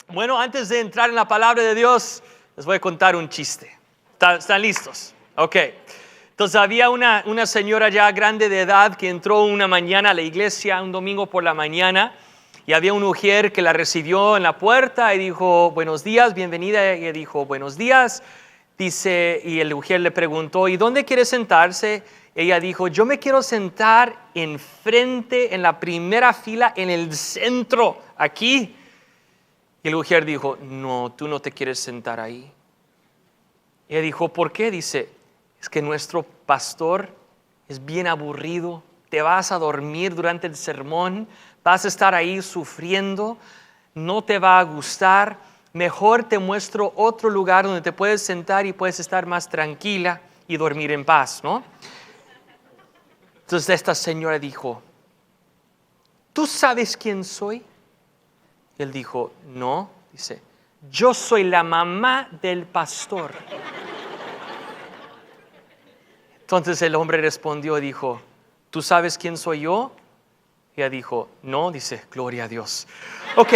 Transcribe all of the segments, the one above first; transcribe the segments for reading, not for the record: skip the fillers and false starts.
Bueno, antes de entrar en la palabra de Dios, les voy a contar un chiste. ¿Están listos? Ok. Entonces había una señora ya grande de edad que entró una mañana a la iglesia, un domingo por la mañana, y había una mujer que la recibió en la puerta y dijo, buenos días, bienvenida. Y ella dijo, buenos días. Dice, y el mujer le preguntó, ¿y dónde quiere sentarse? Ella dijo, yo me quiero sentar enfrente, en la primera fila, en el centro, aquí. Y la mujer dijo, no, tú no te quieres sentar ahí. Y ella dijo, ¿por qué? Dice, es que nuestro pastor es bien aburrido, te vas a dormir durante el sermón, vas a estar ahí sufriendo, no te va a gustar, mejor te muestro otro lugar donde te puedes sentar y puedes estar más tranquila y dormir en paz, ¿no? Entonces esta señora dijo, ¿tú sabes quién soy? Y él dijo, no, dice, yo soy la mamá del pastor. Entonces el hombre respondió y dijo, ¿tú sabes quién soy yo? Y ella dijo, no, dice, gloria a Dios. Ok,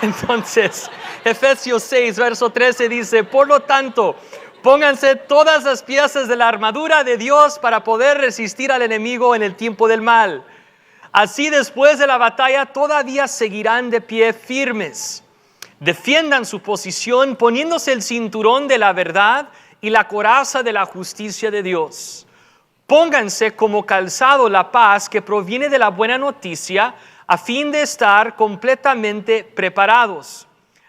entonces Efesios 6, verso 13 dice, por lo tanto, pónganse todas las piezas de la armadura de Dios para poder resistir al enemigo en el tiempo del mal. Así después de la batalla todavía seguirán de pie firmes. Defiendan su posición poniéndose el cinturón de la verdad y la coraza de la justicia de Dios. Pónganse como calzado la paz que proviene de la buena noticia a fin de estar completamente preparados.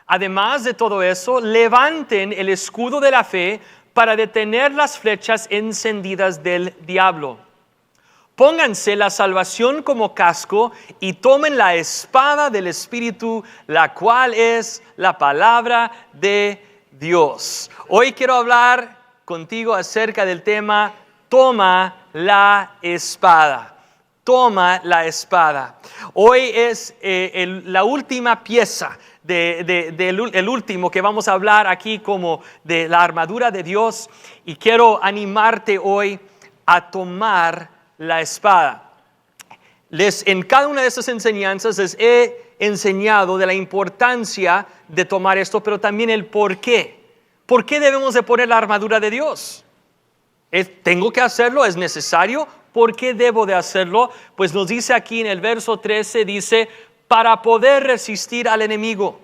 Además de todo eso, levanten el escudo de la fe para detener las flechas encendidas del diablo. Pónganse la salvación como casco y tomen la espada del Espíritu, la cual es la palabra de Dios. Hoy quiero hablar contigo acerca del tema, toma la espada. Toma la espada. Hoy es la última pieza, el último que vamos a hablar aquí como de la armadura de Dios. Y quiero animarte hoy a tomar la espada. En cada una de estas enseñanzas les he enseñado de la importancia de tomar esto, pero también el por qué. ¿Por qué debemos de poner la armadura de Dios? ¿Tengo que hacerlo? ¿Es necesario? ¿Por qué debo de hacerlo? Pues nos dice aquí en el verso 13, dice, para poder resistir al enemigo.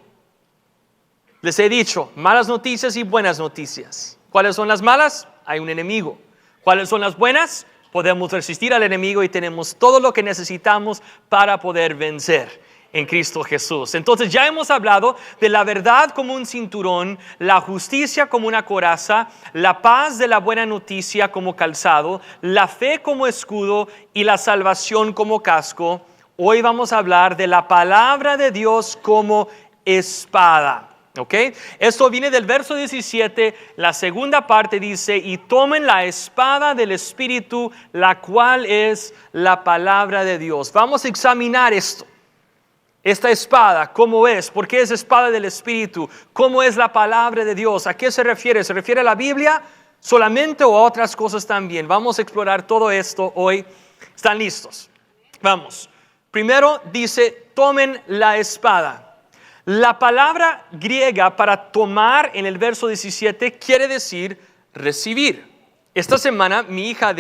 Les he dicho, malas noticias y buenas noticias. ¿Cuáles son las malas? Hay un enemigo. ¿Cuáles son las buenas? Podemos resistir al enemigo y tenemos todo lo que necesitamos para poder vencer en Cristo Jesús. Entonces ya hemos hablado de la verdad como un cinturón, la justicia como una coraza, la paz de la buena noticia como calzado, la fe como escudo y la salvación como casco. Hoy vamos a hablar de la palabra de Dios como espada. ¿Ok? Esto viene del verso 17, la segunda parte dice, y tomen la espada del Espíritu, la cual es la palabra de Dios. Vamos a examinar esto. Esta espada, ¿cómo es? ¿Por qué es espada del Espíritu? ¿Cómo es la palabra de Dios? ¿A qué se refiere? ¿Se refiere a la Biblia solamente o a otras cosas también? Vamos a explorar todo esto hoy. ¿Están listos? Vamos. Primero dice, tomen la espada. La palabra griega para tomar en el verso 17 quiere decir recibir. Esta semana mi hija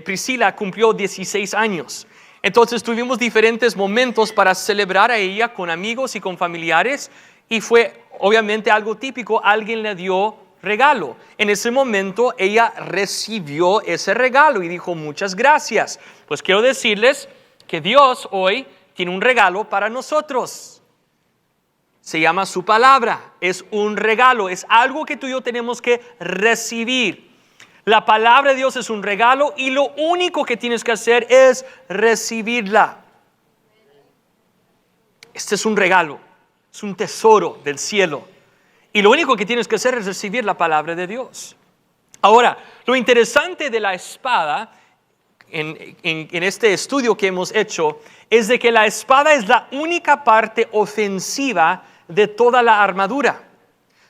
Priscila cumplió 16 años. Entonces tuvimos diferentes momentos para celebrar a ella con amigos y con familiares y fue obviamente algo típico, alguien le dio regalo. En ese momento ella recibió ese regalo y dijo muchas gracias. Pues quiero decirles que Dios hoy tiene un regalo para nosotros. Se llama su palabra, es un regalo, es algo que tú y yo tenemos que recibir. La palabra de Dios es un regalo y lo único que tienes que hacer es recibirla. Este es un regalo, es un tesoro del cielo. Y lo único que tienes que hacer es recibir la palabra de Dios. Ahora, lo interesante de la espada, en este estudio que hemos hecho, es de que la espada es la única parte ofensiva de toda la armadura.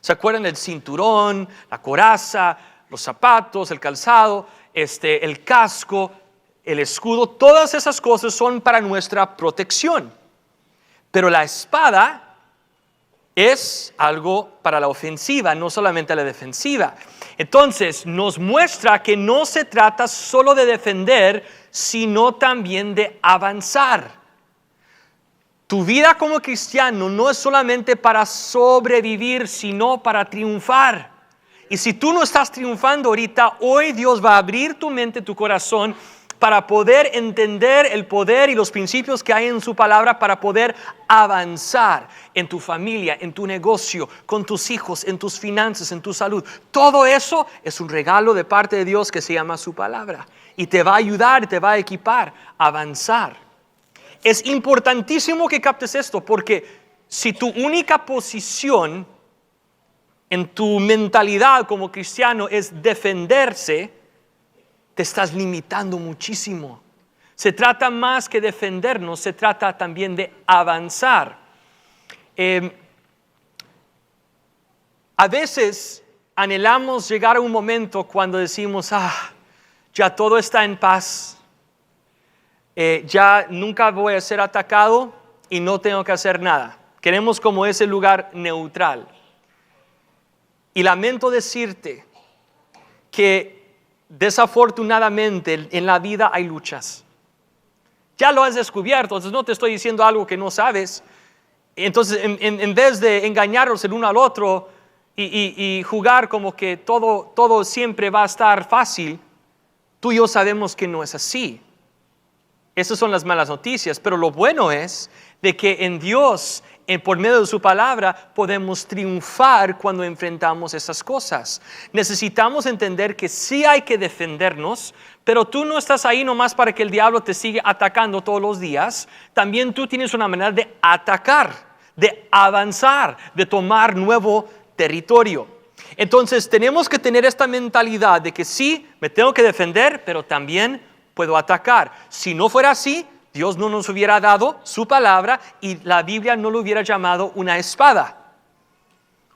¿Se acuerdan del cinturón, la coraza, los zapatos, el calzado, el casco, el escudo? Todas esas cosas son para nuestra protección. Pero la espada es algo para la ofensiva, no solamente la defensiva. Entonces nos muestra que no se trata solo de defender, sino también de avanzar. Tu vida como cristiano no es solamente para sobrevivir, sino para triunfar. Y si tú no estás triunfando ahorita, hoy Dios va a abrir tu mente, tu corazón, para poder entender el poder y los principios que hay en su palabra, para poder avanzar en tu familia, en tu negocio, con tus hijos, en tus finanzas, en tu salud. Todo eso es un regalo de parte de Dios que se llama su palabra. Y te va a ayudar, te va a equipar a avanzar. Es importantísimo que captes esto, porque si tu única posición en tu mentalidad como cristiano es defenderse, te estás limitando muchísimo. Se trata más que defendernos, se trata también de avanzar. A veces anhelamos llegar a un momento cuando decimos, ya todo está en paz, ya nunca voy a ser atacado y no tengo que hacer nada. Queremos como ese lugar neutral. Y lamento decirte que desafortunadamente en la vida hay luchas. Ya lo has descubierto, entonces no te estoy diciendo algo que no sabes. Entonces en vez de engañarnos el uno al otro y jugar como que todo siempre va a estar fácil, tú y yo sabemos que no es así. Esas son las malas noticias, pero lo bueno es de que en Dios, por medio de su palabra, podemos triunfar cuando enfrentamos esas cosas. Necesitamos entender que sí hay que defendernos, pero tú no estás ahí nomás para que el diablo te siga atacando todos los días. También tú tienes una manera de atacar, de avanzar, de tomar nuevo territorio. Entonces tenemos que tener esta mentalidad de que sí, me tengo que defender, pero también puedo atacar. Si no fuera así, Dios no nos hubiera dado su palabra y la Biblia no lo hubiera llamado una espada.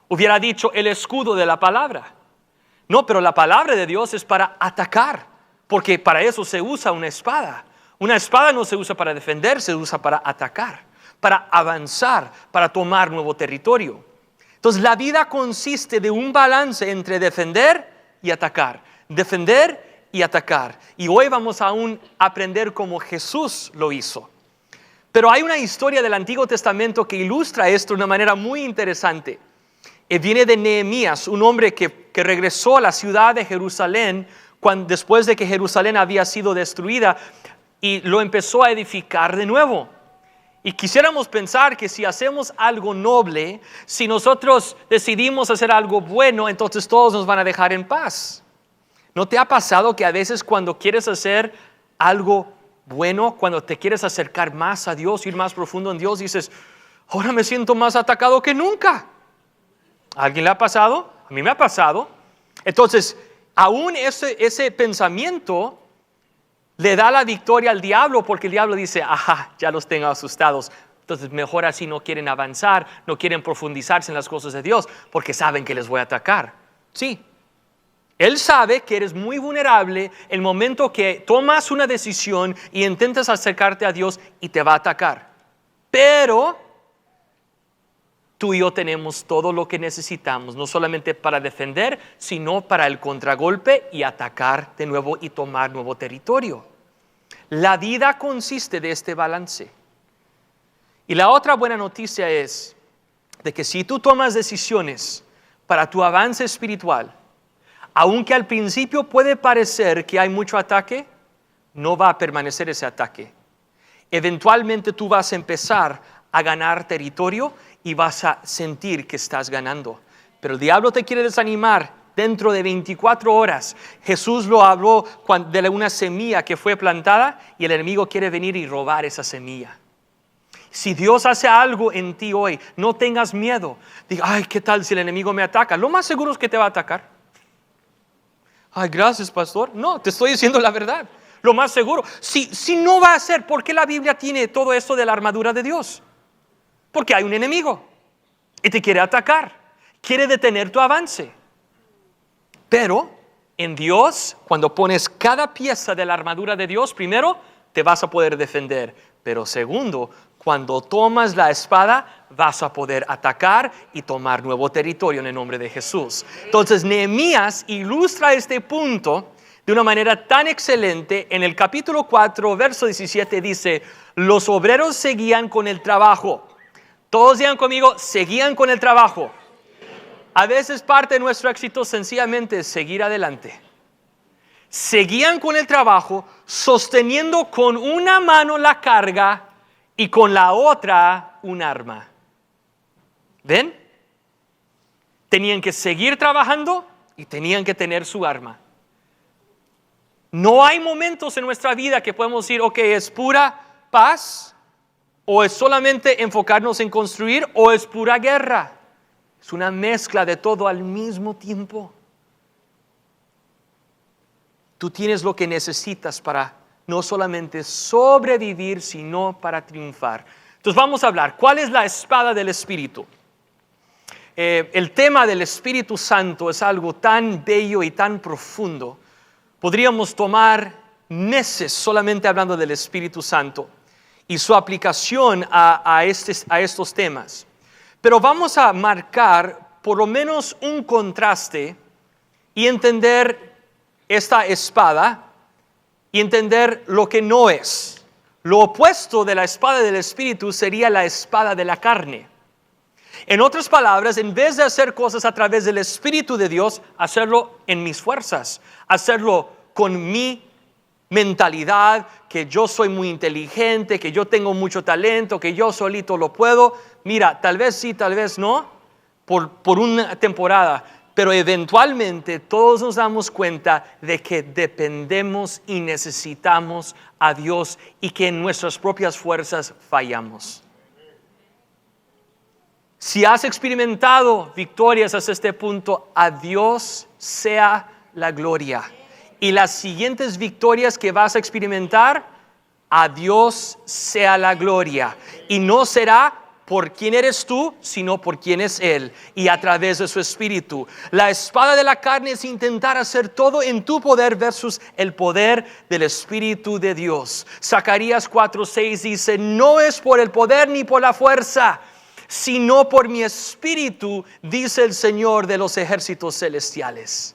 Hubiera dicho el escudo de la palabra. No, pero la palabra de Dios es para atacar, porque para eso se usa una espada. Una espada no se usa para defender, se usa para atacar, para avanzar, para tomar nuevo territorio. Entonces la vida consiste de un balance entre defender y atacar. Defender y atacar. Y hoy vamos a aprender cómo Jesús lo hizo. Pero hay una historia del Antiguo Testamento que ilustra esto de una manera muy interesante. Viene de Nehemías, un hombre que regresó a la ciudad de Jerusalén después de que Jerusalén había sido destruida y lo empezó a edificar de nuevo. Y quisiéramos pensar que si hacemos algo noble, si nosotros decidimos hacer algo bueno, entonces todos nos van a dejar en paz. ¿No te ha pasado que a veces cuando quieres hacer algo bueno, cuando te quieres acercar más a Dios, ir más profundo en Dios, dices, ahora me siento más atacado que nunca? ¿A alguien le ha pasado? A mí me ha pasado. Entonces, aún ese pensamiento le da la victoria al diablo, porque el diablo dice, ya los tengo asustados. Entonces mejor así no quieren avanzar, no quieren profundizarse en las cosas de Dios, porque saben que les voy a atacar. Sí. Él sabe que eres muy vulnerable el momento que tomas una decisión y intentas acercarte a Dios y te va a atacar. Pero tú y yo tenemos todo lo que necesitamos, no solamente para defender, sino para el contragolpe y atacar de nuevo y tomar nuevo territorio. La vida consiste de este balance. Y la otra buena noticia es de que si tú tomas decisiones para tu avance espiritual, aunque al principio puede parecer que hay mucho ataque, no va a permanecer ese ataque. Eventualmente tú vas a empezar a ganar territorio y vas a sentir que estás ganando. Pero el diablo te quiere desanimar dentro de 24 horas. Jesús lo habló de una semilla que fue plantada y el enemigo quiere venir y robar esa semilla. Si Dios hace algo en ti hoy, no tengas miedo. Diga, ¿qué tal si el enemigo me ataca? Lo más seguro es que te va a atacar. Gracias, pastor. No, te estoy diciendo la verdad. Lo más seguro. Si no va a ser, ¿por qué la Biblia tiene todo esto de la armadura de Dios? Porque hay un enemigo y te quiere atacar. Quiere detener tu avance. Pero en Dios, cuando pones cada pieza de la armadura de Dios, primero, te vas a poder defender. Pero segundo, cuando tomas la espada, vas a poder atacar y tomar nuevo territorio en el nombre de Jesús. Entonces, Nehemías ilustra este punto de una manera tan excelente. En el capítulo 4, verso 17 dice, los obreros seguían con el trabajo. Todos digan conmigo, seguían con el trabajo. A veces parte de nuestro éxito sencillamente es seguir adelante. Seguían con el trabajo, sosteniendo con una mano la carga y con la otra un arma. ¿Ven? Tenían que seguir trabajando y tenían que tener su arma. No hay momentos en nuestra vida que podemos decir, ok, es pura paz, o es solamente enfocarnos en construir, o es pura guerra. Es una mezcla de todo al mismo tiempo. Tú tienes lo que necesitas para no solamente sobrevivir, sino para triunfar. Entonces vamos a hablar, ¿cuál es la espada del Espíritu? El tema del Espíritu Santo es algo tan bello y tan profundo. Podríamos tomar meses solamente hablando del Espíritu Santo y su aplicación a estos temas. Pero vamos a marcar por lo menos un contraste y entender esta espada y entender lo que no es. Lo opuesto de la espada del Espíritu sería la espada de la carne. En otras palabras, en vez de hacer cosas a través del Espíritu de Dios, hacerlo en mis fuerzas, hacerlo con mi mentalidad, que yo soy muy inteligente, que yo tengo mucho talento, que yo solito lo puedo. Mira, tal vez sí, tal vez no, por una temporada, pero eventualmente todos nos damos cuenta de que dependemos y necesitamos a Dios y que en nuestras propias fuerzas fallamos. Si has experimentado victorias hasta este punto, a Dios sea la gloria. Y las siguientes victorias que vas a experimentar, a Dios sea la gloria. Y no será por quién eres tú, sino por quién es Él y a través de su Espíritu. La espada de la carne es intentar hacer todo en tu poder versus el poder del Espíritu de Dios. Zacarías 4:6 dice, no es por el poder ni por la fuerza, sino por mi Espíritu, dice el Señor de los ejércitos celestiales.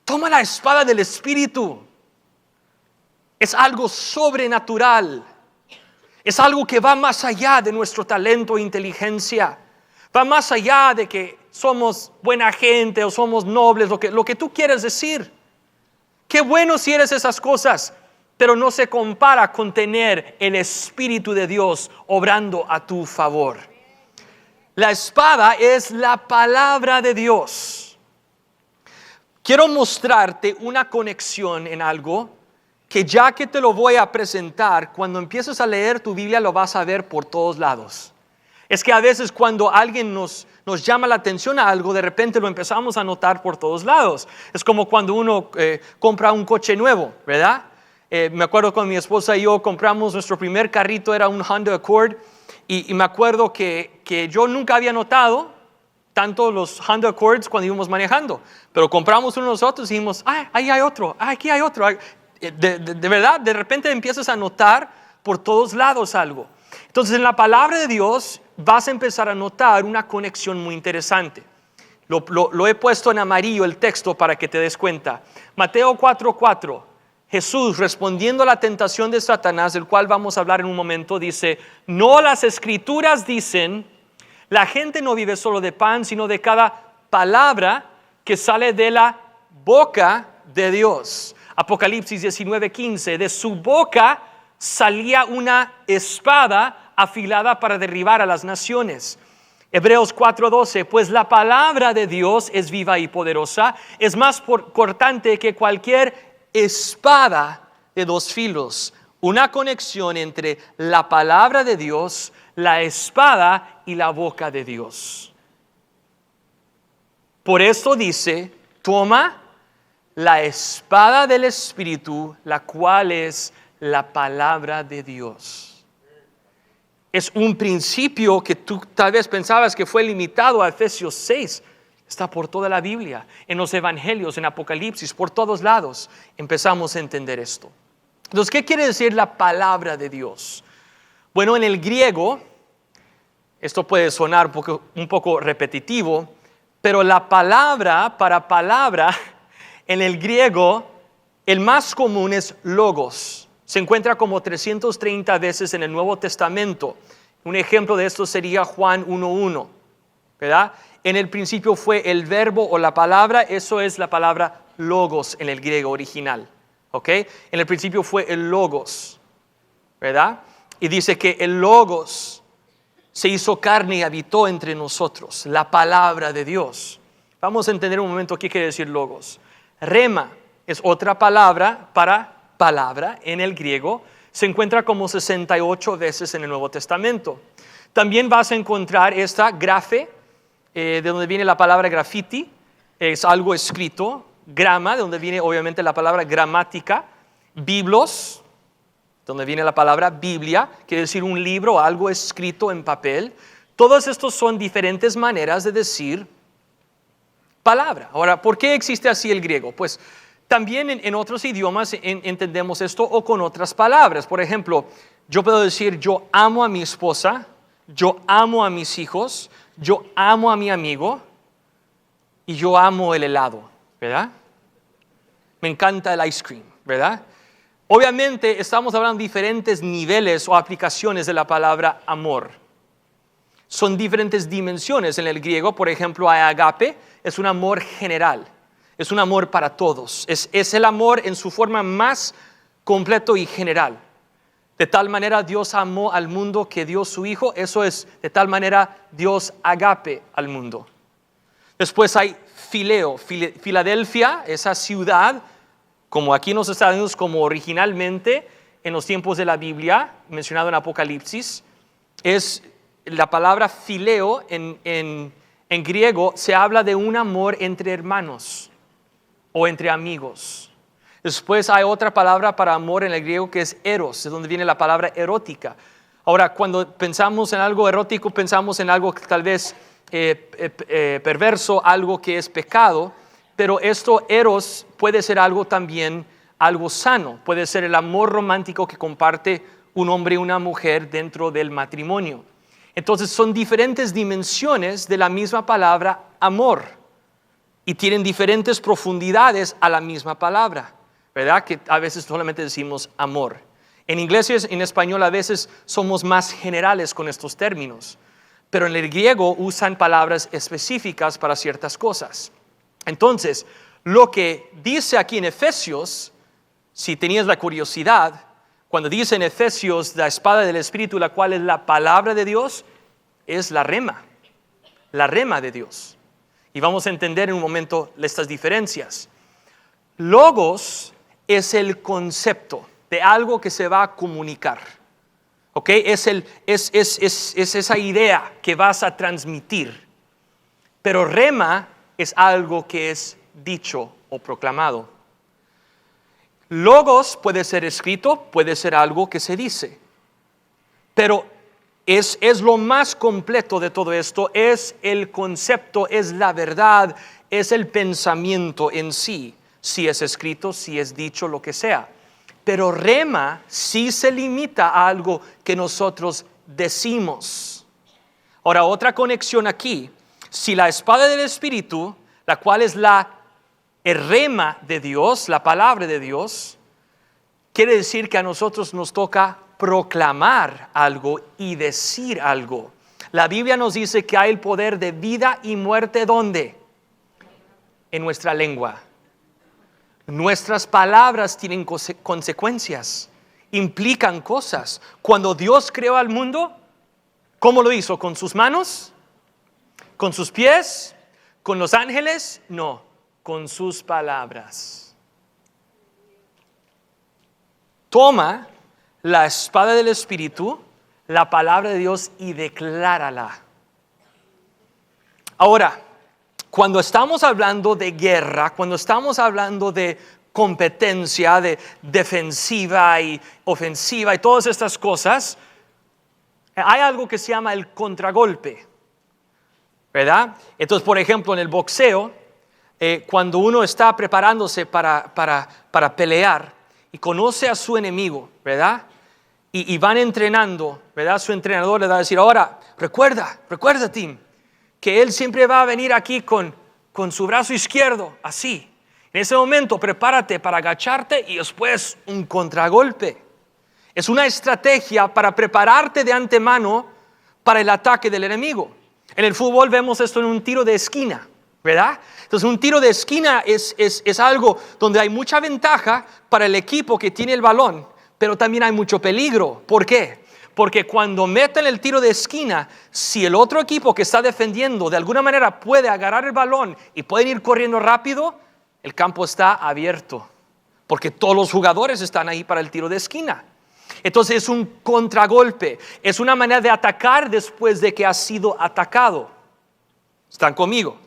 Toma la espada del Espíritu. Es algo sobrenatural. Es algo que va más allá de nuestro talento e inteligencia. Va más allá de que somos buena gente o somos nobles, lo que tú quieres decir. Qué bueno si eres esas cosas, pero no se compara con tener el Espíritu de Dios obrando a tu favor. La espada es la palabra de Dios. Quiero mostrarte una conexión en algo que ya que te lo voy a presentar, cuando empieces a leer tu Biblia lo vas a ver por todos lados. Es que a veces cuando alguien nos llama la atención a algo, de repente lo empezamos a notar por todos lados. Es como cuando uno compra un coche nuevo, ¿verdad? Me acuerdo con mi esposa y yo compramos nuestro primer carrito, era un Honda Accord, y me acuerdo que yo nunca había notado tanto los Honda Accords cuando íbamos manejando, pero compramos uno nosotros y dijimos, ahí hay otro, aquí hay otro. De verdad, de repente empiezas a notar por todos lados algo. Entonces en la palabra de Dios vas a empezar a notar una conexión muy interesante. Lo he puesto en amarillo el texto para que te des cuenta. Mateo 4:4. Jesús, respondiendo a la tentación de Satanás, del cual vamos a hablar en un momento, dice, no, las Escrituras dicen, la gente no vive solo de pan, sino de cada palabra que sale de la boca de Dios. Apocalipsis 19:15, de su boca salía una espada afilada para derribar a las naciones. Hebreos 4:12, pues la palabra de Dios es viva y poderosa, es más cortante que cualquier espada de dos filos. Una conexión entre la palabra de Dios, la espada y la boca de Dios. Por esto dice, toma la espada del Espíritu, la cual es la palabra de Dios. Es un principio que tú tal vez pensabas que fue limitado a Efesios 6. Está por toda la Biblia, en los evangelios, en Apocalipsis, por todos lados. Empezamos a entender esto. Entonces, ¿qué quiere decir la palabra de Dios? Bueno, en el griego, esto puede sonar un poco repetitivo, pero la palabra para palabra en el griego, el más común es logos. Se encuentra como 330 veces en el Nuevo Testamento. Un ejemplo de esto sería Juan 1:1, ¿verdad? En el principio fue el verbo o la palabra, eso es la palabra logos en el griego original, ¿ok? En el principio fue el logos, ¿verdad? Y dice que el logos se hizo carne y habitó entre nosotros, la palabra de Dios. Vamos a entender un momento qué quiere decir logos. Rema es otra palabra para palabra en el griego. Se encuentra como 68 veces en el Nuevo Testamento. También vas a encontrar esta grafe, de donde viene la palabra graffiti, es algo escrito. Grama, de donde viene obviamente la palabra gramática. Biblos, donde viene la palabra Biblia, quiere decir un libro, algo escrito en papel. Todos estos son diferentes maneras de decir palabra. Ahora, ¿por qué existe así el griego? Pues también en otros idiomas entendemos esto o con otras palabras. Por ejemplo, yo puedo decir yo amo a mi esposa, yo amo a mis hijos, yo amo a mi amigo y yo amo el helado, ¿verdad? Me encanta el ice cream, ¿verdad? Obviamente estamos hablando de diferentes niveles o aplicaciones de la palabra amor. Son diferentes dimensiones en el griego. Por ejemplo, agape es un amor general, es un amor para todos. Es el amor en su forma más completo y general. De tal manera Dios amó al mundo que dio su Hijo. Eso es, de tal manera Dios agape al mundo. Después hay fileo. Filadelfia, esa ciudad, como aquí en los Estados Unidos, como originalmente en los tiempos de la Biblia, mencionado en Apocalipsis, es la palabra fileo en griego, se habla de un amor entre hermanos o entre amigos. Después hay otra palabra para amor en el griego que es eros, de donde viene la palabra erótica. Ahora, cuando pensamos en algo erótico, pensamos en algo que tal vez perverso, algo que es pecado, pero esto eros puede ser algo también, algo sano. Puede ser el amor romántico que comparte un hombre y una mujer dentro del matrimonio. Entonces son diferentes dimensiones de la misma palabra amor y tienen diferentes profundidades a la misma palabra, ¿verdad? Que a veces solamente decimos amor. En inglés y en español a veces somos más generales con estos términos, pero en el griego usan palabras específicas para ciertas cosas. Entonces, lo que dice aquí en Efesios, si tenías la curiosidad, cuando dice en Efesios la espada del Espíritu, la cual es la palabra de Dios, es la rema de Dios. Y vamos a entender en un momento estas diferencias. Logos es el concepto de algo que se va a comunicar. ¿Ok? Es esa idea que vas a transmitir. Pero rema es algo que es dicho o proclamado. Logos puede ser escrito, puede ser algo que se dice. Pero es lo más completo de todo esto, es el concepto, es la verdad, es el pensamiento en sí. Si es escrito, si es dicho, lo que sea. Pero rema sí se limita a algo que nosotros decimos. Ahora, otra conexión aquí. Si la espada del Espíritu, la cual es el rema de Dios, la palabra de Dios, quiere decir que a nosotros nos toca proclamar algo y decir algo. La Biblia nos dice que hay el poder de vida y muerte, ¿dónde? En nuestra lengua. Nuestras palabras tienen consecuencias, implican cosas. Cuando Dios creó al mundo, ¿cómo lo hizo? ¿Con sus manos? ¿Con sus pies? ¿Con los ángeles? No, con sus palabras. Toma la espada del Espíritu, la palabra de Dios, y declárala. Ahora, cuando estamos hablando de guerra, cuando estamos hablando de competencia, de defensiva y ofensiva y todas estas cosas, hay algo que se llama el contragolpe, ¿verdad? Entonces, por ejemplo, en el boxeo, cuando uno está preparándose para pelear y conoce a su enemigo, ¿verdad? y van entrenando, ¿verdad? Su entrenador le va a decir, ahora, recuerda, Tim, que él siempre va a venir aquí con su brazo izquierdo, así. En ese momento, prepárate para agacharte y después un contragolpe. Es una estrategia para prepararte de antemano para el ataque del enemigo. En el fútbol vemos esto en un tiro de esquina, ¿verdad? Entonces un tiro de esquina es algo donde hay mucha ventaja para el equipo que tiene el balón, pero también hay mucho peligro. ¿Por qué? Porque cuando meten el tiro de esquina, si el otro equipo que está defendiendo de alguna manera puede agarrar el balón y pueden ir corriendo rápido, el campo está abierto, porque todos los jugadores están ahí para el tiro de esquina. Entonces es un contragolpe, es una manera de atacar después de que ha sido atacado. ¿Están conmigo?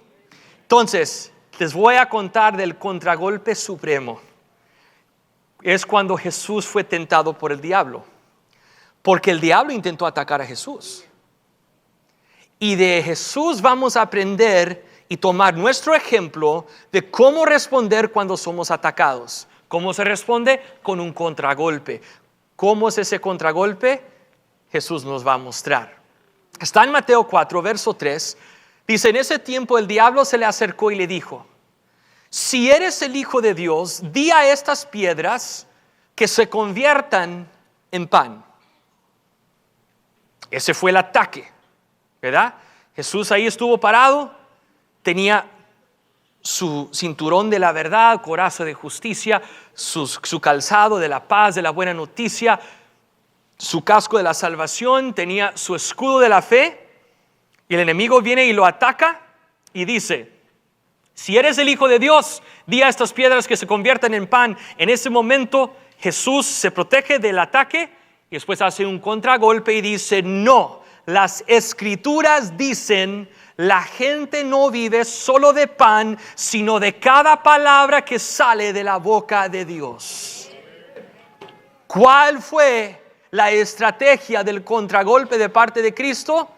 Entonces, les voy a contar del contragolpe supremo. Es cuando Jesús fue tentado por el diablo. Porque el diablo intentó atacar a Jesús. Y de Jesús vamos a aprender y tomar nuestro ejemplo de cómo responder cuando somos atacados. ¿Cómo se responde? Con un contragolpe. ¿Cómo es ese contragolpe? Jesús nos va a mostrar. Está en Mateo 4, verso 3. Dice, en ese tiempo el diablo se le acercó y le dijo, si eres el Hijo de Dios, di a estas piedras que se conviertan en pan. Ese fue el ataque, ¿verdad? Jesús ahí estuvo parado, tenía su cinturón de la verdad, coraza de justicia, su calzado de la paz, de la buena noticia, su casco de la salvación, tenía su escudo de la fe, y el enemigo viene y lo ataca y dice, si eres el Hijo de Dios, di a estas piedras que se conviertan en pan. En ese momento Jesús se protege del ataque y después hace un contragolpe y dice, no, las Escrituras dicen, la gente no vive solo de pan, sino de cada palabra que sale de la boca de Dios. ¿Cuál fue la estrategia del contragolpe de parte de Cristo?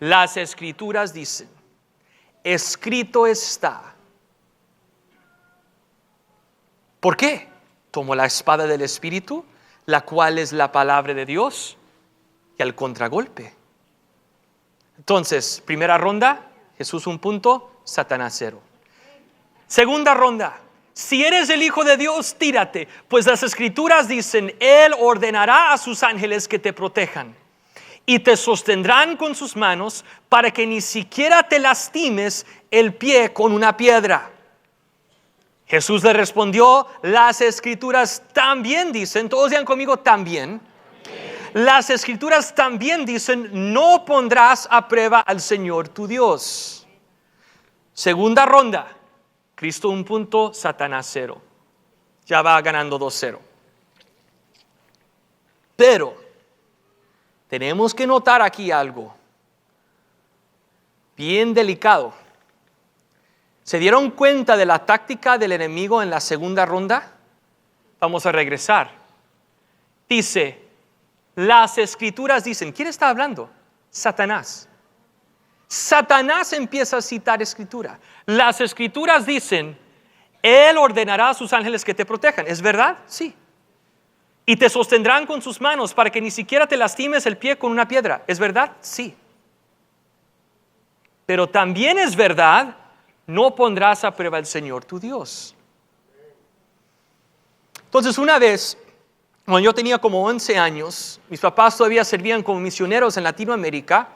Las Escrituras dicen, escrito está. ¿Por qué? Tomó la espada del Espíritu, la cual es la palabra de Dios, y al contragolpe. Entonces, primera ronda, Jesús 1 punto, Satanás 0. Segunda ronda, si eres el Hijo de Dios, tírate, pues las Escrituras dicen, Él ordenará a sus ángeles que te protejan y te sostendrán con sus manos para que ni siquiera te lastimes el pie con una piedra. Jesús le respondió, las Escrituras también dicen, todos digan conmigo también. Las Escrituras también dicen, no pondrás a prueba al Señor tu Dios. Segunda ronda, Cristo 1 punto, Satanás 0. Ya va ganando 2-0. Pero tenemos que notar aquí algo bien delicado. ¿Se dieron cuenta de la táctica del enemigo en la segunda ronda? Vamos a regresar. Dice, las Escrituras dicen, ¿quién está hablando? Satanás. Satanás empieza a citar Escritura. Las Escrituras dicen, Él ordenará a sus ángeles que te protejan. ¿Es verdad? Sí. Y te sostendrán con sus manos para que ni siquiera te lastimes el pie con una piedra. ¿Es verdad? Sí. Pero también es verdad, no pondrás a prueba al Señor tu Dios. Entonces una vez, cuando yo tenía como 11 años, mis papás todavía servían como misioneros en Latinoamérica,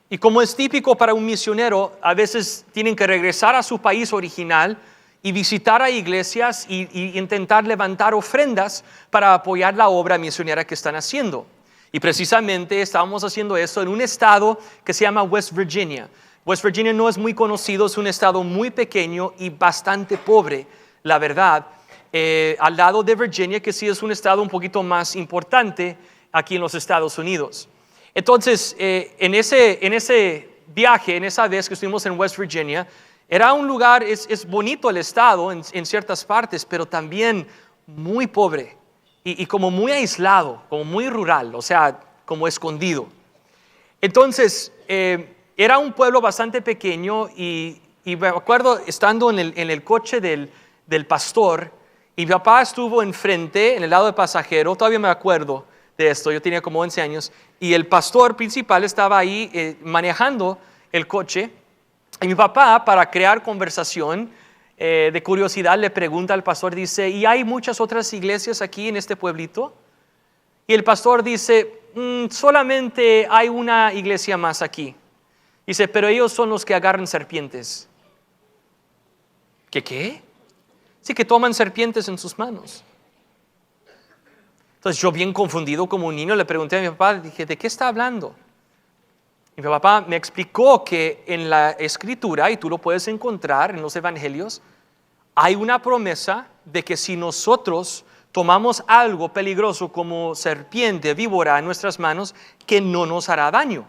y como es típico para un misionero, a veces tienen que regresar a su país original y visitar a iglesias y intentar levantar ofrendas para apoyar la obra misionera que están haciendo. Y precisamente estábamos haciendo eso en un estado que se llama West Virginia. West Virginia no es muy conocido, es un estado muy pequeño y bastante pobre, la verdad. Al lado de Virginia, que sí es un estado un poquito más importante aquí en los Estados Unidos. Entonces, en ese viaje, en esa vez que estuvimos en West Virginia, era un lugar, es bonito el estado en ciertas partes, pero también muy pobre y como muy aislado, como muy rural, o sea, como escondido. Entonces, era un pueblo bastante pequeño y me acuerdo estando en el coche del pastor Y mi papá estuvo enfrente, en el lado de pasajero, todavía me acuerdo de esto, yo tenía como 11 años, y el pastor principal estaba ahí manejando el coche, y mi papá, para crear conversación, de curiosidad, le pregunta al pastor, dice, ¿y hay muchas otras iglesias aquí en este pueblito? Y el pastor dice, solamente hay una iglesia más aquí. Dice, pero ellos son los que agarran serpientes. ¿Qué? Sí, que toman serpientes en sus manos. Entonces yo, bien confundido como un niño, le pregunté a mi papá, dije, ¿de qué está hablando? Y mi papá me explicó que en la escritura, y tú lo puedes encontrar en los evangelios, hay una promesa de que si nosotros tomamos algo peligroso como serpiente, víbora en nuestras manos, que no nos hará daño.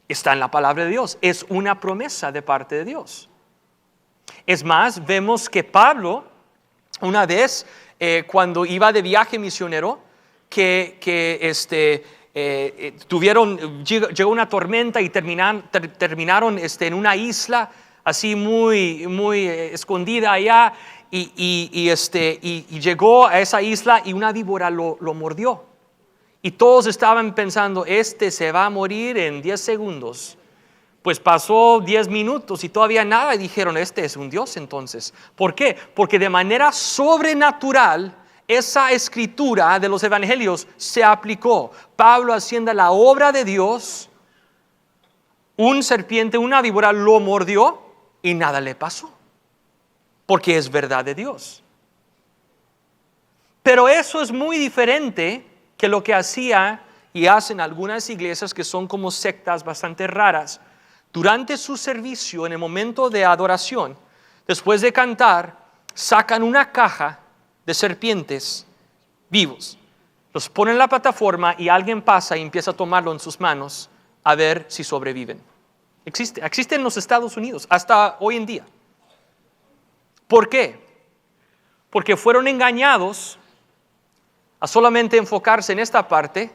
Está en la palabra de Dios, es una promesa de parte de Dios. Es más, vemos que Pablo, una vez cuando iba de viaje misionero, llegó una tormenta y terminaron en una isla así muy escondida allá, y llegó a esa isla y una víbora lo mordió. Y todos estaban pensando, se va a morir en 10 segundos. Pues pasó 10 minutos y todavía nada, y dijeron, este es un Dios entonces. ¿Por qué? Porque de manera sobrenatural esa escritura de los evangelios se aplicó. Pablo, haciendo la obra de Dios, un serpiente, una víbora lo mordió y nada le pasó, porque es verdad de Dios. Pero eso es muy diferente que lo que hacía y hacen algunas iglesias que son como sectas bastante raras. Durante su servicio, en el momento de adoración, después de cantar, sacan una caja de serpientes vivos, los ponen en la plataforma y alguien pasa y empieza a tomarlo en sus manos a ver si sobreviven. Existe en los Estados Unidos hasta hoy en día. ¿Por qué? Porque fueron engañados a solamente enfocarse en esta parte,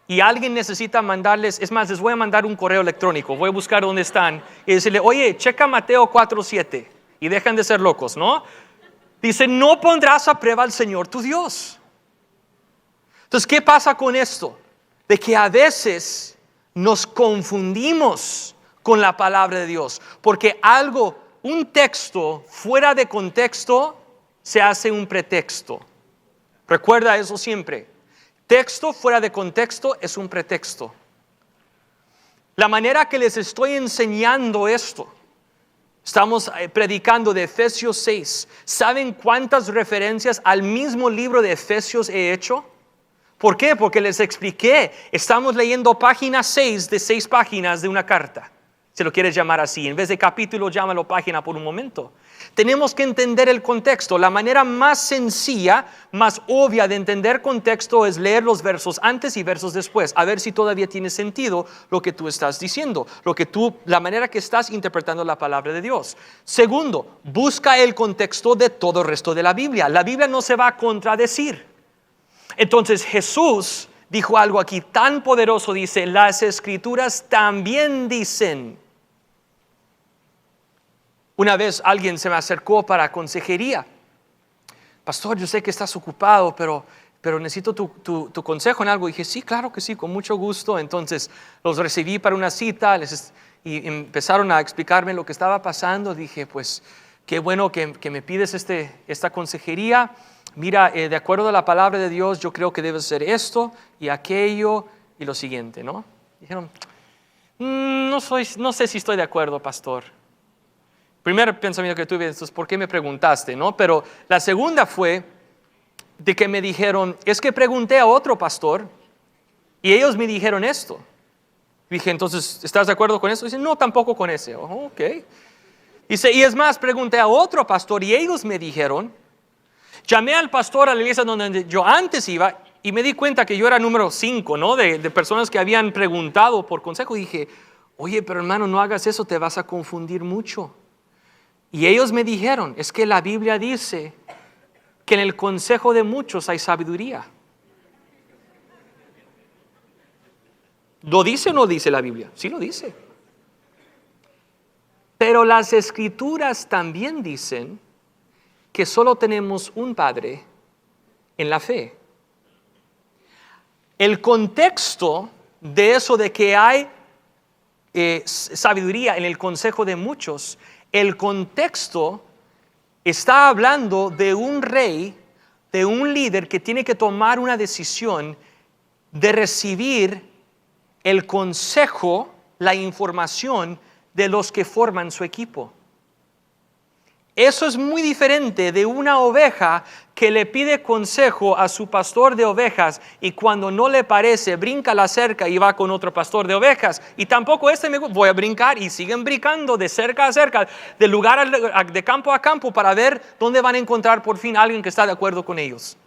y alguien necesita mandarles, es más, les voy a mandar un correo electrónico, voy a buscar dónde están y decirle, oye, checa Mateo 4:7 y dejan de ser locos, ¿no? Dice, no pondrás a prueba al Señor tu Dios. Entonces, ¿qué pasa con esto? De que a veces nos confundimos con la palabra de Dios, porque un texto fuera de contexto se hace un pretexto. Recuerda eso siempre. Texto fuera de contexto es un pretexto. La manera que les estoy enseñando esto, estamos predicando de Efesios 6. ¿Saben cuántas referencias al mismo libro de Efesios he hecho? ¿Por qué? Porque les expliqué. Estamos leyendo página 6 de 6 páginas de una carta. Si lo quieres llamar así, en vez de capítulo, llámalo página por un momento. Tenemos que entender el contexto. La manera más sencilla, más obvia de entender contexto es leer los versos antes y versos después, a ver si todavía tiene sentido lo que tú estás diciendo, la manera que estás interpretando la palabra de Dios. Segundo, busca el contexto de todo el resto de la Biblia. La Biblia no se va a contradecir. Entonces Jesús dijo algo aquí tan poderoso, dice, las Escrituras también dicen. Una vez alguien se me acercó para consejería. Pastor, yo sé que estás ocupado, pero necesito tu consejo en algo. Y dije, sí, claro que sí, con mucho gusto. Entonces los recibí para una cita y empezaron a explicarme lo que estaba pasando. Dije, pues qué bueno que me pides esta consejería. Mira, de acuerdo a la palabra de Dios, yo creo que debe ser esto y aquello y lo siguiente, ¿no? Dijeron, no sé si estoy de acuerdo, pastor. Primer pensamiento que tuve es, ¿por qué me preguntaste? ¿No? Pero la segunda fue de que me dijeron, es que pregunté a otro pastor y ellos me dijeron esto. Dije, entonces, ¿estás de acuerdo con eso? Dice, no, tampoco con ese. Oh, ok. Dice, y es más, pregunté a otro pastor y ellos me dijeron, llamé al pastor a la iglesia donde yo antes iba y me di cuenta que yo era número 5, ¿no? De personas que habían preguntado por consejo. Y dije, oye, pero hermano, no hagas eso, te vas a confundir mucho. Y ellos me dijeron, es que la Biblia dice que en el consejo de muchos hay sabiduría. ¿Lo dice o no dice la Biblia? Sí lo dice. Pero las Escrituras también dicen que solo tenemos un Padre en la fe. El contexto de eso de que hay sabiduría en el consejo de muchos, el contexto está hablando de un rey, de un líder que tiene que tomar una decisión de recibir el consejo, la información de los que forman su equipo. Eso es muy diferente de una oveja que le pide consejo a su pastor de ovejas y cuando no le parece brinca la cerca y va con otro pastor de ovejas. Y tampoco voy a brincar y siguen brincando de cerca a cerca, de lugar de campo a campo para ver dónde van a encontrar por fin a alguien que está de acuerdo con ellos.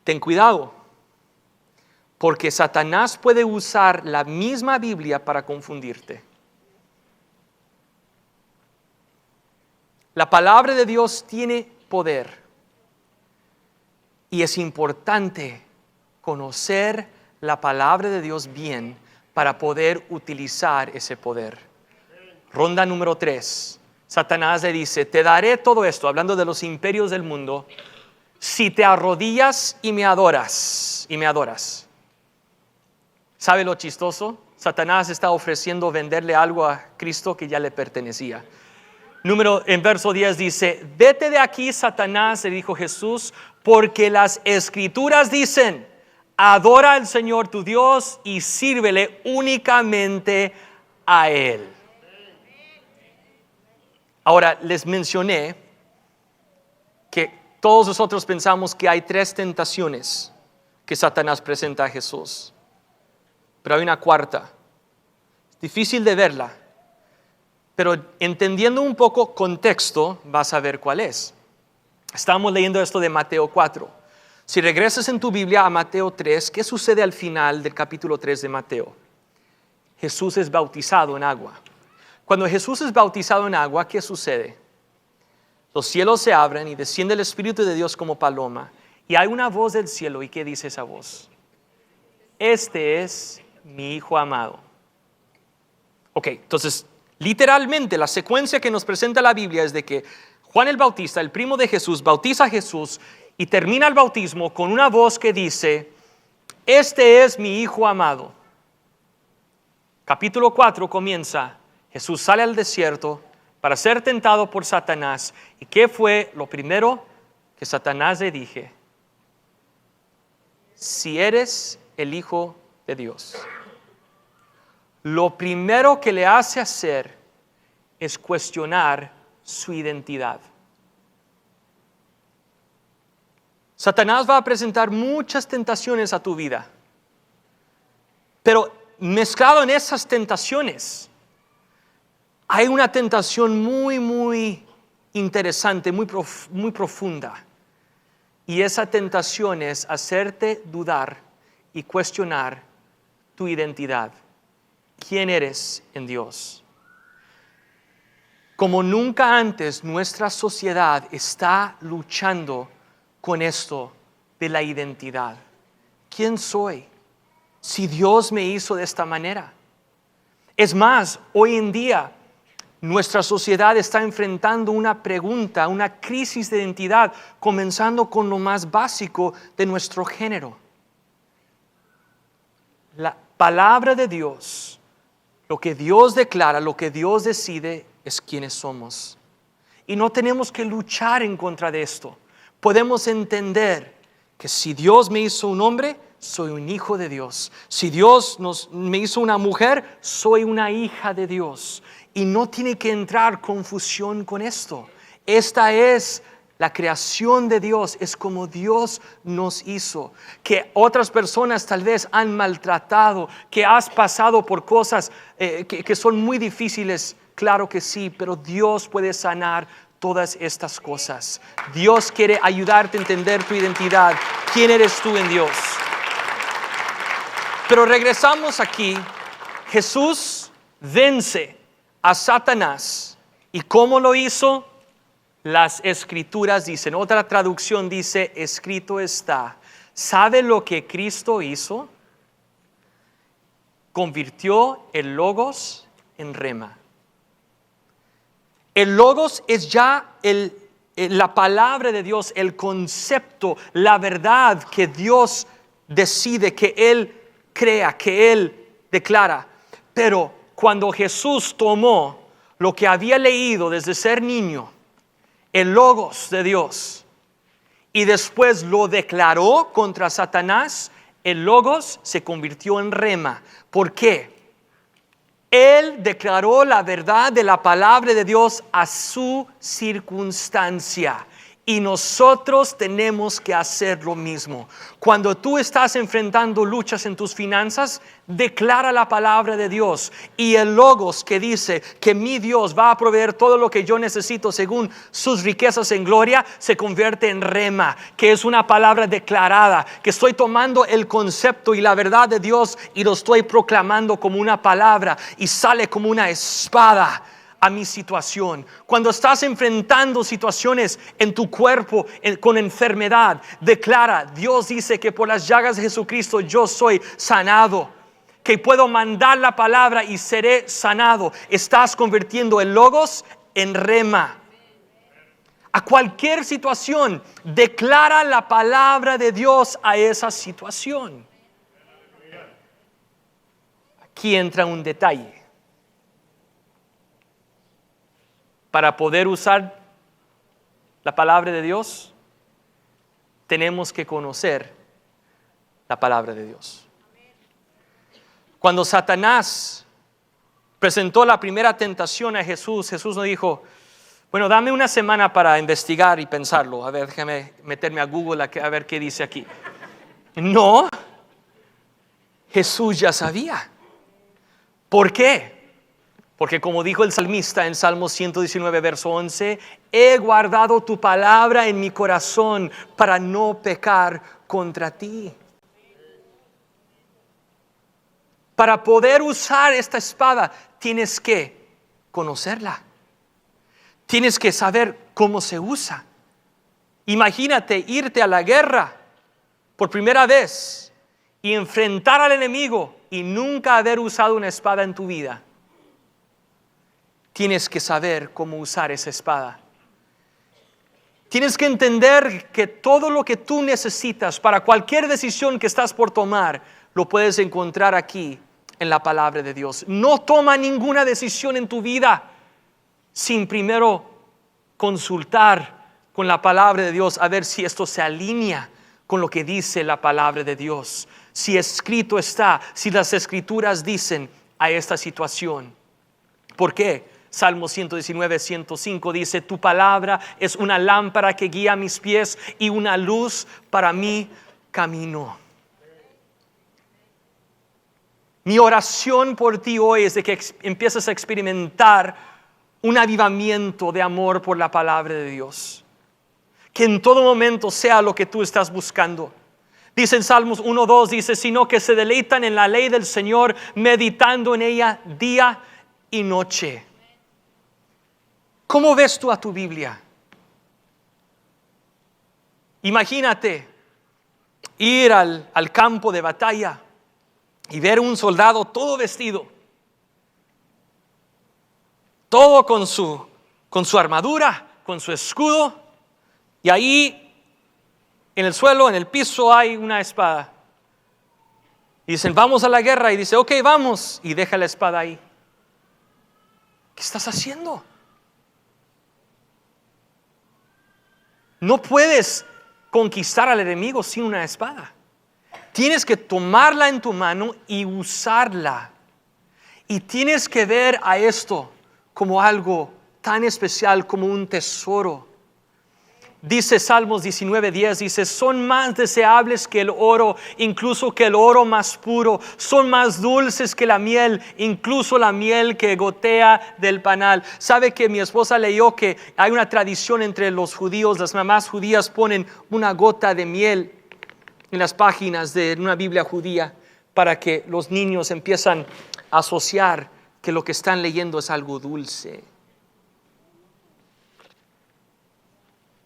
Ten cuidado, porque Satanás puede usar la misma Biblia para confundirte. La palabra de Dios tiene poder y es importante conocer la palabra de Dios bien para poder utilizar ese poder. Ronda número 3. Satanás le dice, te daré todo esto, hablando de los imperios del mundo, si te arrodillas y me adoras. ¿Sabe lo chistoso? Satanás está ofreciendo venderle algo a Cristo que ya le pertenecía. En verso 10 dice, vete de aquí, Satanás, le dijo Jesús, porque las Escrituras dicen, adora al Señor tu Dios y sírvele únicamente a Él. Ahora, les mencioné que todos nosotros pensamos que hay 3 tentaciones que Satanás presenta a Jesús. Pero hay una cuarta. Es difícil de verla. Pero entendiendo un poco contexto, vas a ver cuál es. Estamos leyendo esto de Mateo 4. Si regresas en tu Biblia a Mateo 3, ¿qué sucede al final del capítulo 3 de Mateo? Jesús es bautizado en agua. Cuando Jesús es bautizado en agua, ¿qué sucede? Los cielos se abren y desciende el Espíritu de Dios como paloma. Y hay una voz del cielo. ¿Y qué dice esa voz? Este es mi Hijo amado. Ok, entonces literalmente la secuencia que nos presenta la Biblia es de que Juan el Bautista, el primo de Jesús, bautiza a Jesús y termina el bautismo con una voz que dice, este es mi Hijo amado. Capítulo 4 comienza, Jesús sale al desierto para ser tentado por Satanás. ¿Y qué fue lo primero que Satanás le dije? Si eres el Hijo de Dios. Lo primero que le hace hacer es cuestionar su identidad. Satanás va a presentar muchas tentaciones a tu vida, pero mezclado en esas tentaciones hay una tentación muy interesante, muy profunda, y esa tentación es hacerte dudar y cuestionar tu identidad. ¿Quién eres en Dios? Como nunca antes, nuestra sociedad está luchando con esto de la identidad. ¿Quién soy? Si Dios me hizo de esta manera. Es más, hoy en día, nuestra sociedad está enfrentando una pregunta, una crisis de identidad, comenzando con lo más básico de nuestro género. La palabra de Dios, lo que Dios declara, lo que Dios decide es quiénes somos. Y no tenemos que luchar en contra de esto. Podemos entender que si Dios me hizo un hombre, soy un hijo de Dios. Si Dios me hizo una mujer, soy una hija de Dios. Y no tiene que entrar confusión con esto. Esta es la creación de Dios, es como Dios nos hizo. Que otras personas tal vez han maltratado, que has pasado por cosas que son muy difíciles, claro que sí, pero Dios puede sanar todas estas cosas. Dios quiere ayudarte a entender tu identidad, quién eres tú en Dios. Pero regresamos aquí, Jesús vence a Satanás. ¿Y cómo lo hizo? Las Escrituras dicen, otra traducción dice, escrito está. ¿Sabe lo que Cristo hizo? Convirtió el logos en rema. El logos es ya la palabra de Dios, el concepto, la verdad que Dios decide, que Él crea, que Él declara. Pero cuando Jesús tomó lo que había leído desde ser niño, el logos de Dios, y después lo declaró contra Satanás, el logos se convirtió en rema. ¿Por qué? Él declaró la verdad de la palabra de Dios a su circunstancia. Y nosotros tenemos que hacer lo mismo. Cuando tú estás enfrentando luchas en tus finanzas, declara la palabra de Dios. Y el logos que dice que mi Dios va a proveer todo lo que yo necesito según sus riquezas en gloria, se convierte en rema, que es una palabra declarada, que estoy tomando el concepto y la verdad de Dios y lo estoy proclamando como una palabra y sale como una espada a mi situación. Cuando estás enfrentando situaciones en tu cuerpo con enfermedad, declara: Dios dice que por las llagas de Jesucristo yo soy sanado, que puedo mandar la palabra y seré sanado. Estás convirtiendo el logos en rema. A cualquier situación, declara la palabra de Dios a esa situación. Aquí entra un detalle. Para poder usar la palabra de Dios, tenemos que conocer la palabra de Dios. Cuando Satanás presentó la primera tentación a Jesús, Jesús no dijo: bueno, dame una semana para investigar y pensarlo. A ver, déjame meterme a Google a ver qué dice aquí. No, Jesús ya sabía. ¿Por qué? Porque como dijo el salmista en Salmo 119, verso 11, he guardado tu palabra en mi corazón para no pecar contra ti. Para poder usar esta espada, tienes que conocerla. Tienes que saber cómo se usa. Imagínate irte a la guerra por primera vez y enfrentar al enemigo y nunca haber usado una espada en tu vida. Tienes que saber cómo usar esa espada. Tienes que entender que todo lo que tú necesitas para cualquier decisión que estás por tomar, lo puedes encontrar aquí en la palabra de Dios. No toma ninguna decisión en tu vida sin primero consultar con la palabra de Dios a ver si esto se alinea con lo que dice la palabra de Dios. Si escrito está, si las escrituras dicen a esta situación. ¿Por qué? Salmo 119, 105 dice: tu palabra es una lámpara que guía mis pies y una luz para mi camino. Mi oración por ti hoy es de que empieces a experimentar un avivamiento de amor por la palabra de Dios. Que en todo momento sea lo que tú estás buscando. Dice en Salmos 1:2, dice: sino que se deleitan en la ley del Señor, meditando en ella día y noche. ¿Cómo ves tú a tu Biblia? Imagínate ir al campo de batalla y ver un soldado todo vestido, todo con su armadura, con su escudo, y ahí en el suelo, en el piso, hay una espada. Y dicen: vamos a la guerra. Y dice: ok, vamos. Y deja la espada ahí. ¿Qué estás haciendo? No puedes conquistar al enemigo sin una espada. Tienes que tomarla en tu mano y usarla. Y tienes que ver a esto como algo tan especial, como un tesoro. Dice Salmos 19:10, dice: son más deseables que el oro, incluso que el oro más puro. Son más dulces que la miel, incluso la miel que gotea del panal. ¿Sabe que mi esposa leyó que hay una tradición entre los judíos? Las mamás judías ponen una gota de miel en las páginas de una Biblia judía para que los niños empiezan a asociar que lo que están leyendo es algo dulce.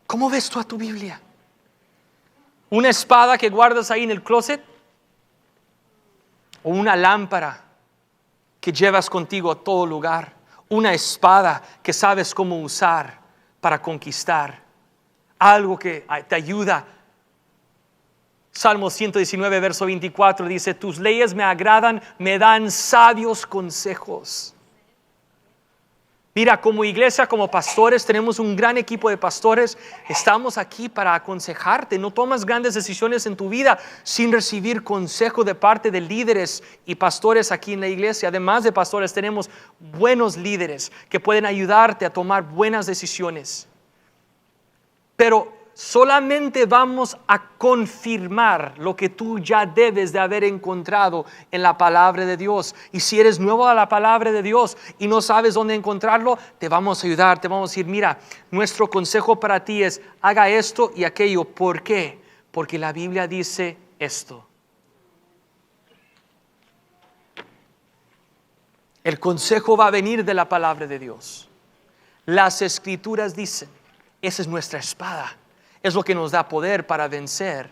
¿Cómo ves tú a tu Biblia? ¿Una espada que guardas ahí en el closet? ¿O una lámpara que llevas contigo a todo lugar? una espada que sabes cómo usar para conquistar. Algo que te ayuda. Salmo 119, verso 24 dice: tus leyes me agradan, me dan sabios consejos. Mira, como iglesia, como pastores, tenemos un gran equipo de pastores. Estamos aquí para aconsejarte. No tomas grandes decisiones en tu vida sin recibir consejo de parte de líderes y pastores aquí en la iglesia. Además de pastores, tenemos buenos líderes que pueden ayudarte a tomar buenas decisiones. Pero solamente vamos a confirmar lo que tú ya debes de haber encontrado en la palabra de Dios. Y si eres nuevo a la palabra de Dios y no sabes dónde encontrarlo, te vamos a ayudar, te vamos a decir: mira, nuestro consejo para ti es: haga esto y aquello. ¿Por qué? Porque la Biblia dice esto. El consejo va a venir de la palabra de Dios. Las Escrituras dicen, esa es nuestra espada. Es lo que nos da poder para vencer.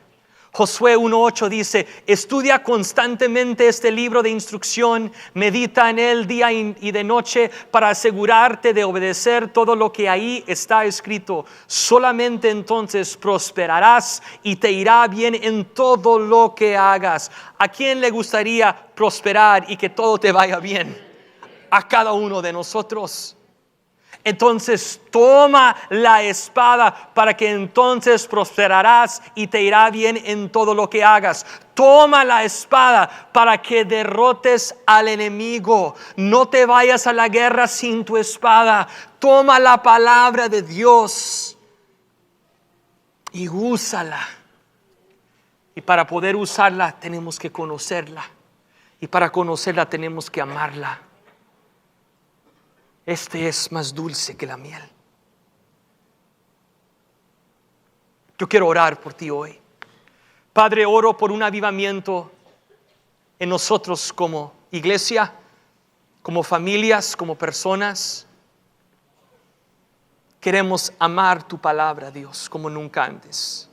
Josué 1:8 dice: estudia constantemente este libro de instrucción, medita en él día y de noche para asegurarte de obedecer todo lo que ahí está escrito. Solamente entonces prosperarás y te irá bien en todo lo que hagas. ¿A quién le gustaría prosperar y que todo te vaya bien? A cada uno de nosotros. Entonces toma la espada para que entonces prosperarás y te irá bien en todo lo que hagas. Toma la espada para que derrotes al enemigo. No te vayas a la guerra sin tu espada. Toma la palabra de Dios y úsala. Y para poder usarla tenemos que conocerla. Y para conocerla tenemos que amarla. Este es más dulce que la miel. Yo quiero orar por ti hoy. Padre, oro por un avivamiento en nosotros como iglesia, como familias, como personas. Queremos amar tu palabra, Dios, como nunca antes.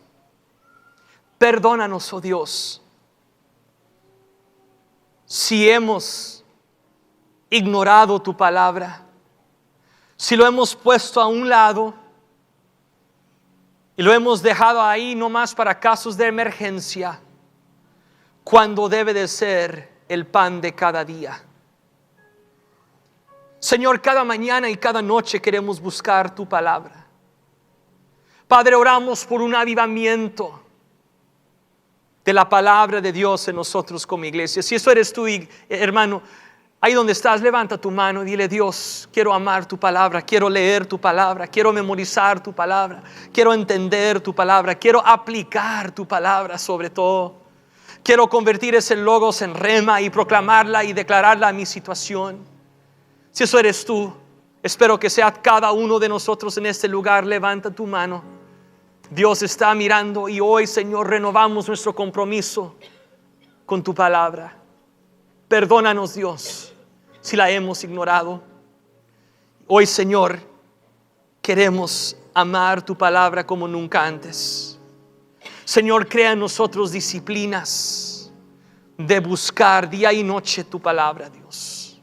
Perdónanos, oh Dios, si hemos ignorado tu palabra. Si lo hemos puesto a un lado y lo hemos dejado ahí nomás para casos de emergencia, cuando debe de ser el pan de cada día. Señor, cada mañana y cada noche queremos buscar tu palabra. Padre, oramos por un avivamiento de la palabra de Dios en nosotros como iglesia. Si eso eres tú, hermano, ahí donde estás, levanta tu mano y dile: Dios, quiero amar tu palabra, quiero leer tu palabra, quiero memorizar tu palabra, quiero entender tu palabra, quiero aplicar tu palabra sobre todo. Quiero convertir ese logos en rema y proclamarla y declararla a mi situación. Si eso eres tú, espero que sea cada uno de nosotros en este lugar. Levanta tu mano. Dios está mirando y hoy, Señor, renovamos nuestro compromiso con tu palabra. Perdónanos, Dios, si la hemos ignorado. Hoy, Señor, queremos amar tu palabra como nunca antes. Señor, crea en nosotros disciplinas de buscar día y noche tu palabra, Dios.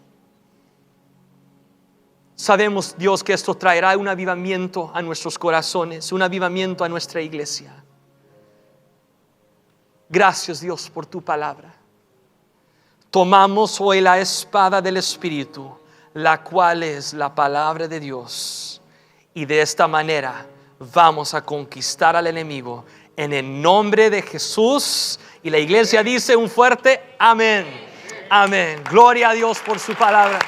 Sabemos, Dios, que esto traerá un avivamiento a nuestros corazones, un avivamiento a nuestra iglesia. Gracias, Dios, por tu palabra. Tomamos hoy la espada del Espíritu, la cual es la palabra de Dios. Y de esta manera vamos a conquistar al enemigo en el nombre de Jesús. Y la iglesia dice un fuerte amén. Amén. Gloria a Dios por su palabra.